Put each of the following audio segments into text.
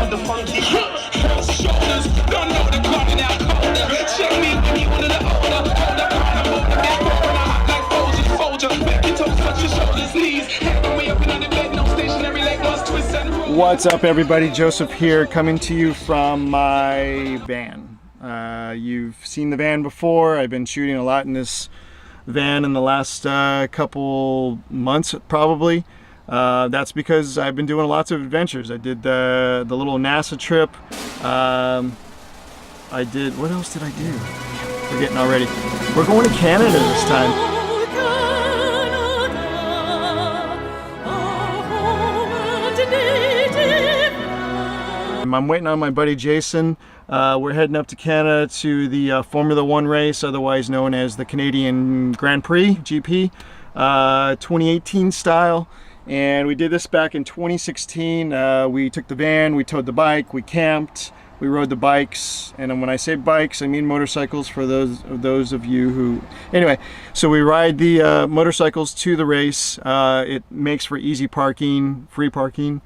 on the funky shoulders. Don't know the crowd now colder. Check me when you wanted the older. Hold up, I'm over that corner. Hot like soldier. Back your toes, touch your shoulders, knees. Head way up in the bed, no stationary leg, must twist and roll. What's up, everybody? Joseph here, coming to you from my van. You've seen the van before. I've been shooting a lot in this van in the last couple months, probably. That's because I've been doing lots of adventures. I did the little NASA trip. I did, what else did I do? Forgetting already. We're going to Canada this time. I'm waiting on my buddy Jason. We're heading up to Canada to the Formula 1 race, otherwise known as the Canadian Grand Prix, GP, 2018 style. And we did this back in 2016. We took the van, we towed the bike, we camped, we rode the bikes. And when I say bikes, I mean motorcycles for those of you who... Anyway, so we ride the motorcycles to the race. It makes for easy parking, free parking.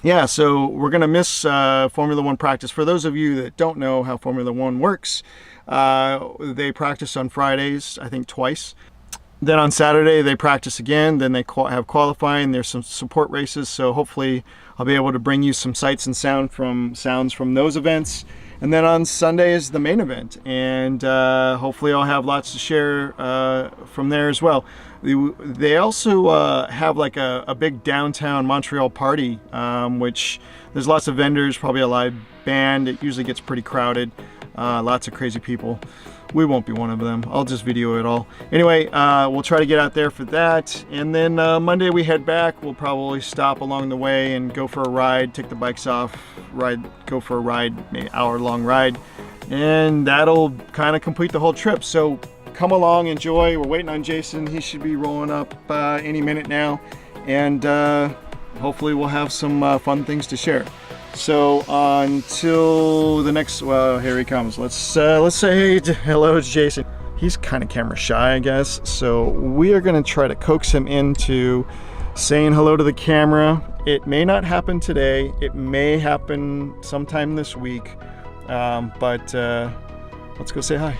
Yeah, so we're gonna miss Formula 1 practice. For those of you that don't know how Formula 1 works, they practice on Fridays, I think twice. Then on Saturday they practice again, then they have qualifying, there's some support races, so hopefully I'll be able to bring you some sights and sounds from those events. And then on Sunday is the main event, and hopefully I'll have lots to share from there as well. They also have like a big downtown Montreal party, which there's lots of vendors, probably a live band. It usually gets pretty crowded, lots of crazy people. We won't be one of them. I'll just video it all. Anyway, we'll try to get out there for that. And then Monday we head back. We'll probably stop along the way and go for a ride, take the bikes off, go for a ride, maybe an hour-long ride. And that'll kind of complete the whole trip. So come along, enjoy. We're waiting on Jason. He should be rolling up any minute now. And hopefully we'll have some fun things to share. So until the next, well, here he comes. Let's say hello to Jason. He's kind of camera shy, I guess. So we are gonna try to coax him into saying hello to the camera. It may not happen today. It may happen sometime this week. But let's go say hi.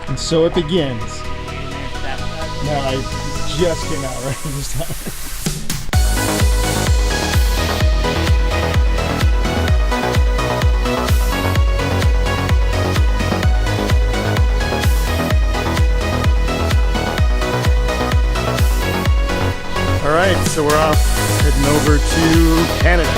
And so it begins. No, I just came out right this time. All right, so we're off, heading over to Canada.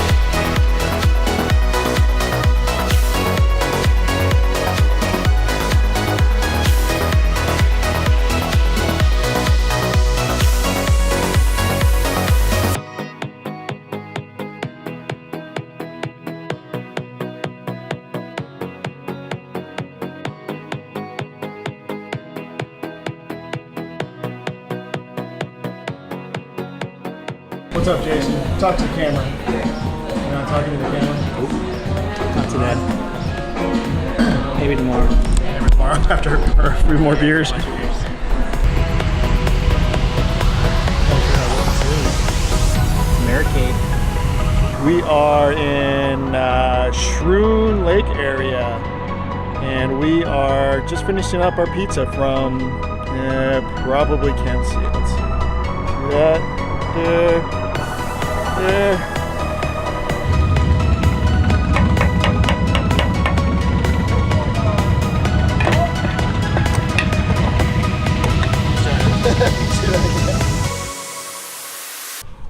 What's up, Jason? Talk to the camera. You're not talking to the camera? Nope. Not today. Maybe tomorrow. Maybe tomorrow after a few more beers. Americade. We are in Shroon Lake area, and we are just finishing up our pizza from, probably can't see it. See that? There.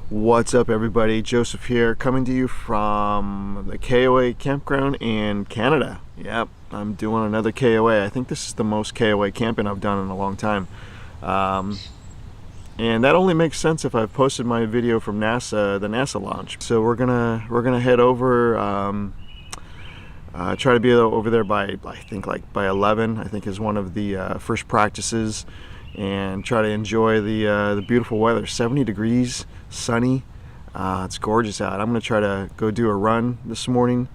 What's up, everybody? Joseph here, coming to you from the KOA campground in Canada. Yep, I'm doing another KOA. I think this is the most KOA camping I've done in a long time. And that only makes sense if I've posted my video from NASA, the NASA launch. So we're gonna head over, try to be over there by, I think, like by 11. I think is one of the first practices, and try to enjoy the beautiful weather. 70 degrees, sunny. It's gorgeous out. I'm gonna try to go do a run this morning,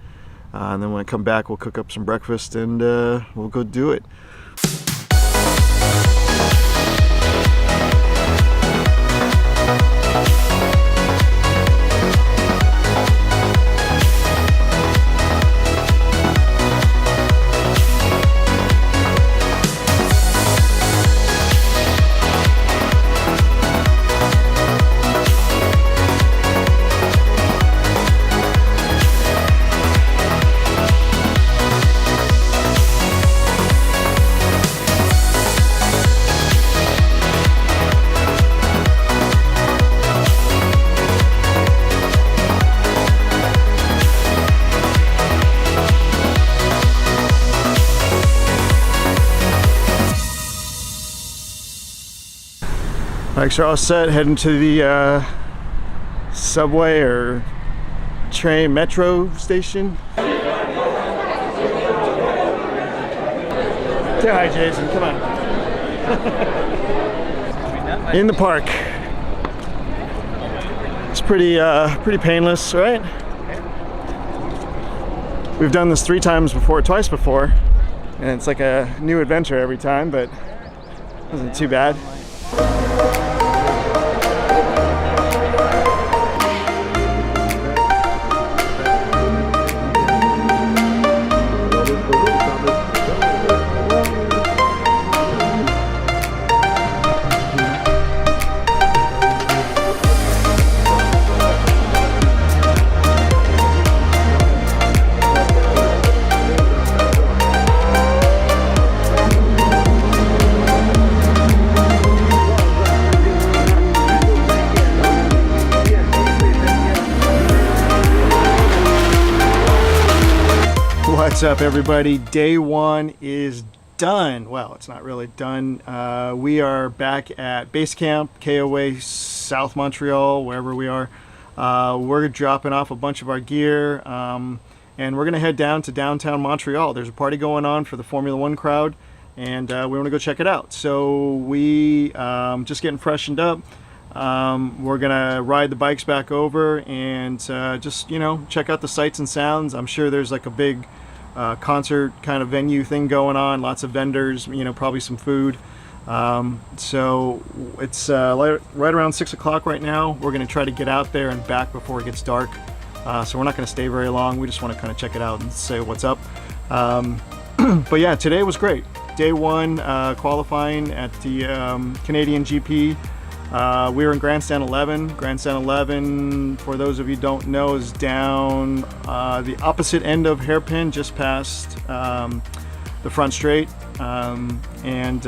and then when I come back, we'll cook up some breakfast and we'll go do it. Bikes are all set, heading to the subway or train metro station. Say hi, Jason, come on. In the park. It's pretty painless, right? We've done this twice before, and it's like a new adventure every time, but it wasn't too bad. What's up, everybody? Day one is done. Well, it's not really done. We are back at base camp, KOA, South Montreal, wherever we are. We're dropping off a bunch of our gear, and we're gonna head down to downtown Montreal. There's a party going on for the Formula One crowd, and we want to go check it out. So we just getting freshened up. We're gonna ride the bikes back over and just, you know, check out the sights and sounds. I'm sure there's like a big concert kind of venue thing going on, lots of vendors, you know, probably some food. So it's right around 6 o'clock right now. We're going to try to get out there and back before it gets dark. So we're not going to stay very long. We just want to kind of check it out and say what's up. But yeah, today was great. Day one, qualifying at the Canadian GP. We were in Grandstand 11. Grandstand 11, for those of you who don't know, is down the opposite end of Hairpin, just past the front straight. And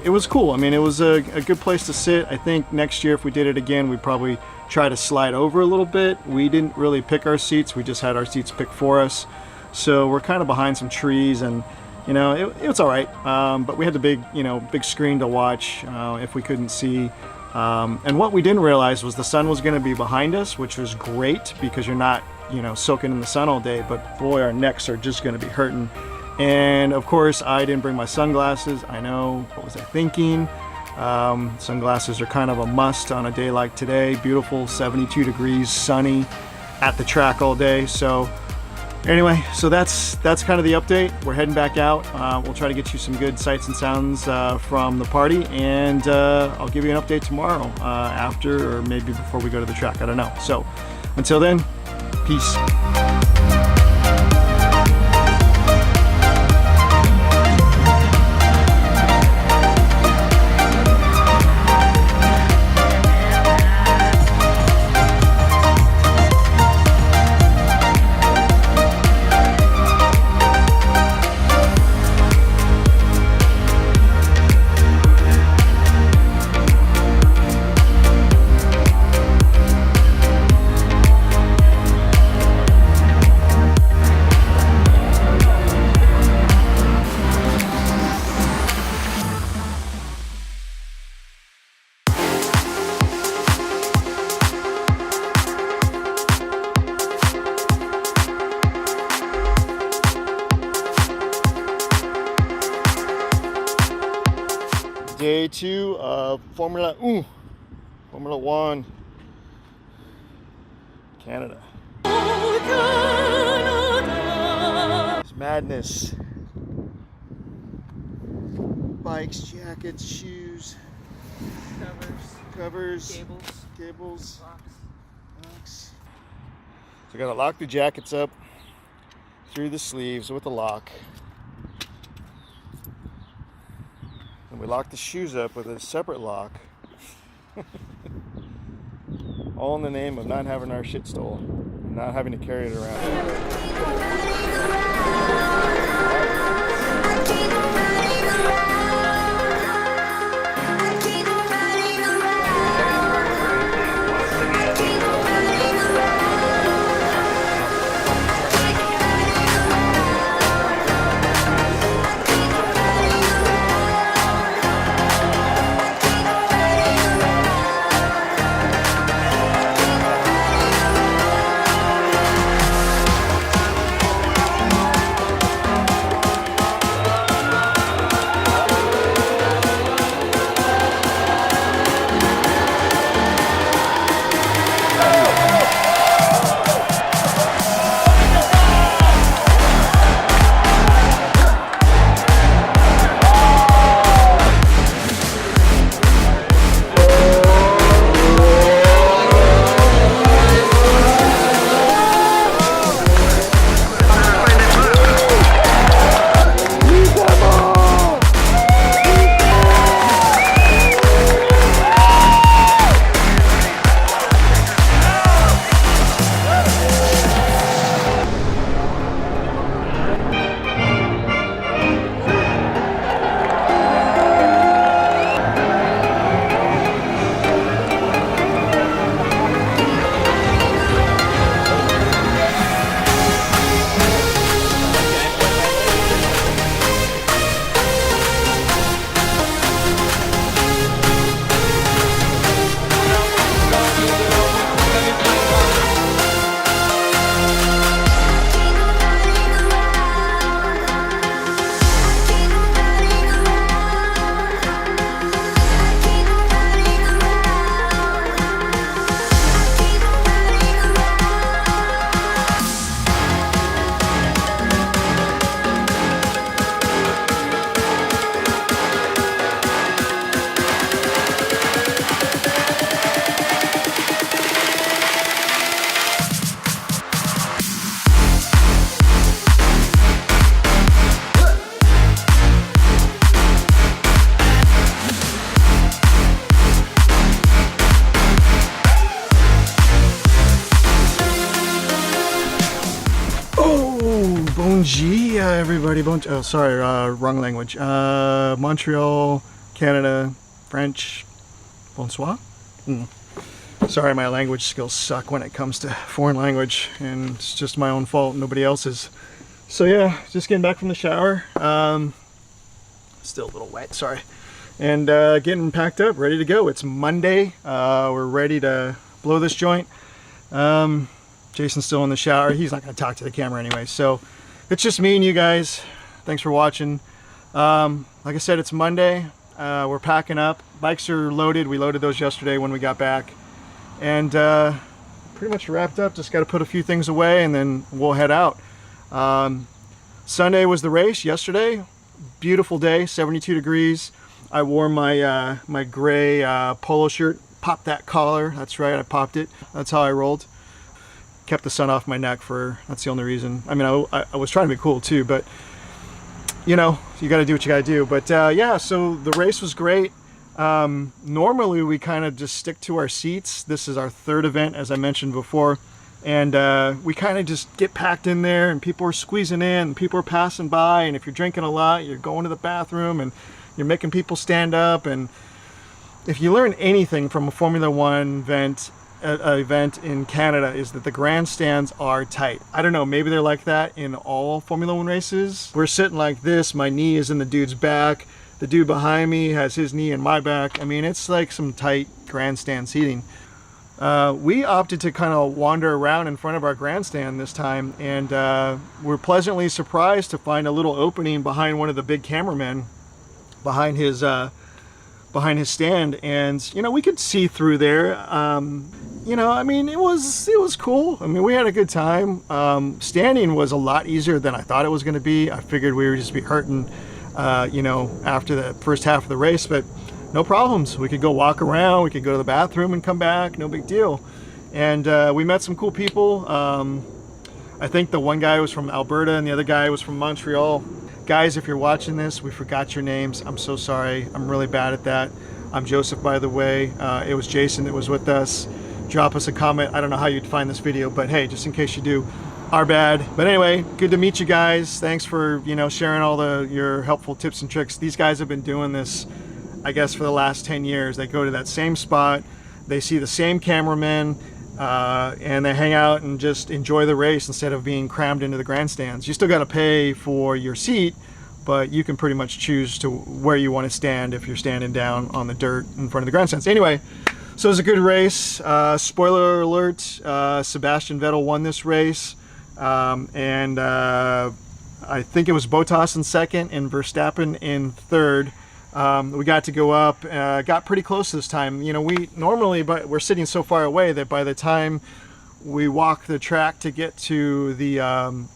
it was cool. I mean, it was a good place to sit. I think next year, if we did it again, we'd probably try to slide over a little bit. We didn't really pick our seats. We just had our seats picked for us. So we're kind of behind some trees, and you know, it was all right. But we had the big screen to watch if we couldn't see. And what we didn't realize was the sun was going to be behind us, which was great because you're not, you know, soaking in the sun all day, but boy, our necks are just going to be hurting. And of course, I didn't bring my sunglasses. I know, what was I thinking? Sunglasses are kind of a must on a day like today. Beautiful, 72 degrees, sunny, at the track all day. So anyway, so that's kind of the update. We're heading back out. We'll try to get you some good sights and sounds from the party, and I'll give you an update tomorrow after, or maybe before we go to the track. I don't know. So until then, peace. Day two of Formula One, Canada. It's madness. Bikes, jackets, shoes, covers, cables, locks. So I gotta lock the jackets up through the sleeves with a lock. And we lock the shoes up with a separate lock. All in the name of not having our shit stolen, and not having to carry it around. Gilles, everybody. Oh, sorry, wrong language. Montreal, Canada, French. Bonsoir. Sorry, my language skills suck when it comes to foreign language, and it's just my own fault, nobody else's. So yeah, just getting back from the shower. Still a little wet, sorry. And getting packed up, ready to go. It's Monday. We're ready to blow this joint. Jason's still in the shower. He's not going to talk to the camera anyway. So it's just me and you guys. Thanks for watching. Like I said, it's Monday. We're packing up. Bikes are loaded. We loaded those yesterday when we got back. And pretty much wrapped up. Just got to put a few things away and then we'll head out. Sunday was the race. Yesterday, beautiful day, 72 degrees. I wore my my gray polo shirt, popped that collar. That's right, I popped it. That's how I rolled. Kept the sun off my neck that's the only reason. I mean, I was trying to be cool too, but you know, you got to do what you got to do. But yeah, so the race was great. Normally we kind of just stick to our seats. This is our third event, as I mentioned before. And we kind of just get packed in there, and people are squeezing in, and people are passing by, and if you're drinking a lot, you're going to the bathroom, and you're making people stand up. And if you learn anything from a Formula One event in Canada, is that the grandstands are tight. I don't know, maybe they're like that in all Formula One races. We're sitting like this, my knee is in the dude's back, the dude behind me has his knee in my back. I mean, it's like some tight grandstand seating. We opted to kind of wander around in front of our grandstand this time, and we're pleasantly surprised to find a little opening behind one of the big cameramen behind his stand, and you know, we could see through there. You know, I mean, it was cool. I mean, we had a good time. Standing was a lot easier than I thought it was going to be. I figured we would just be hurting, you know, after the first half of the race, but no problems. We could go walk around, we could go to the bathroom and come back, no big deal. And we met some cool people. I think the one guy was from Alberta and the other guy was from Montreal. Guys, if you're watching this, we forgot your names. I'm so sorry. I'm really bad at that. I'm Joseph, by the way. It was Jason that was with us. Drop us a comment. I don't know how you'd find this video, but hey, just in case you do, our bad. But anyway, good to meet you guys. Thanks for, you know, sharing all your helpful tips and tricks. These guys have been doing this, I guess, for the last 10 years. They go to that same spot, they see the same cameramen, and they hang out and just enjoy the race instead of being crammed into the grandstands. You still got to pay for your seat, but you can pretty much choose to where you want to stand if you're standing down on the dirt in front of the grandstands. Anyway, so it was a good race. Spoiler alert, Sebastian Vettel won this race, and I think it was Bottas in second and Verstappen in third. We got to go up, got pretty close this time. You know, we normally, but we're sitting so far away that by the time we walk the track to get to the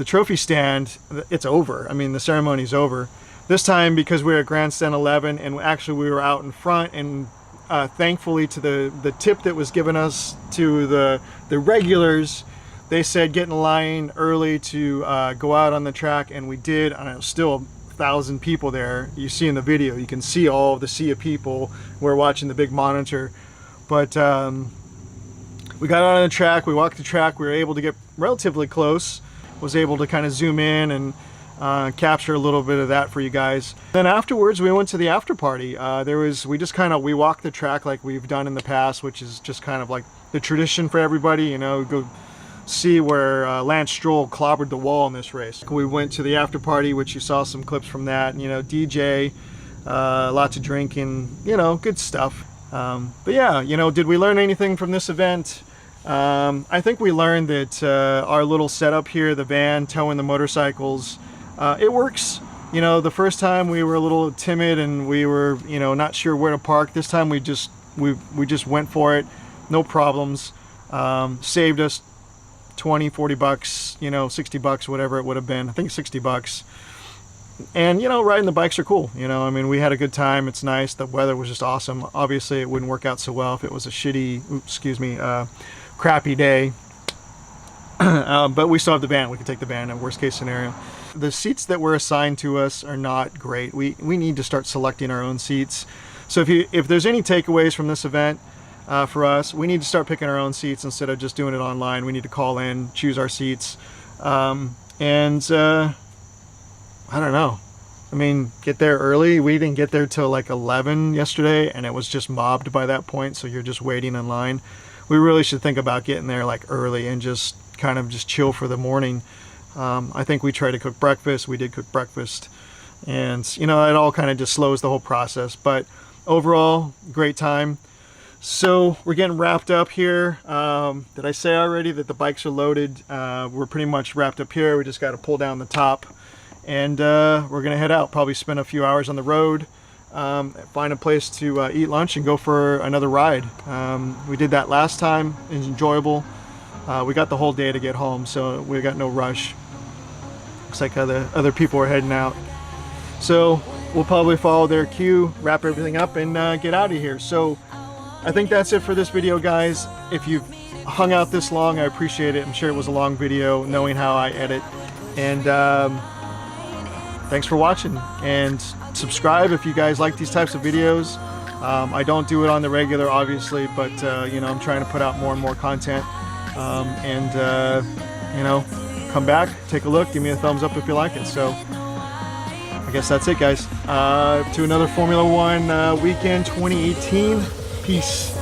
trophy stand, it's over. I mean, the ceremony's over. This time, because we were at grandstand 11, and actually we were out in front, and thankfully to the tip that was given us to the regulars, they said get in line early to go out on the track, and we did. And it was still 1,000 people there. You see in the video, you can see all the sea of people. We're watching the big monitor, but we got out on the track, we walked the track, we were able to get relatively close, was able to kind of zoom in and capture a little bit of that for you guys. Then afterwards we went to the after party. We walked the track like we've done in the past, which is just kind of like the tradition for everybody, you know, go see where Lance Stroll clobbered the wall in this race. We went to the after party, which you saw some clips from that, you know, DJ, lots of drinking, you know, good stuff. But yeah, you know, did we learn anything from this event? I think we learned that our little setup here, the van towing the motorcycles, it works. You know, the first time we were a little timid and we were, you know, not sure where to park. This time we just went for it, no problems. Saved us 20, 40 bucks, you know, 60 bucks, whatever it would have been. I think 60 bucks. And, you know, riding the bikes are cool. You know, I mean, we had a good time. It's nice. The weather was just awesome. Obviously, it wouldn't work out so well if it was a shitty, crappy day. But we still have the van. We could take the van in worst case scenario. The seats that were assigned to us are not great. We need to start selecting our own seats. So if there's any takeaways from this event, for us, we need to start picking our own seats instead of just doing it online. We need to call in, choose our seats. and I don't know. I mean, get there early. We didn't get there till like 11 yesterday, and it was just mobbed by that point, so you're just waiting in line. We really should think about getting there like early and just kind of just chill for the morning. I think we tried to cook breakfast. We did cook breakfast, and you know, it all kind of just slows the whole process. But overall, great time. So we're getting wrapped up here. Did I say already that the bikes are loaded? We're pretty much wrapped up here. We just got to pull down the top, and we're gonna head out. Probably spend a few hours on the road, find a place to eat lunch and go for another ride. We did that last time. It was enjoyable. We got the whole day to get home, so we got no rush. Looks like other people are heading out. So we'll probably follow their cue, wrap everything up, and get out of here. So I think that's it for this video, guys. If you've hung out this long, I appreciate it. I'm sure it was a long video, knowing how I edit. And thanks for watching. And subscribe if you guys like these types of videos. I don't do it on the regular, obviously, but you know, I'm trying to put out more and more content. You know, come back, take a look, give me a thumbs up if you like it. So I guess that's it, guys. To another Formula One weekend 2018. Peace.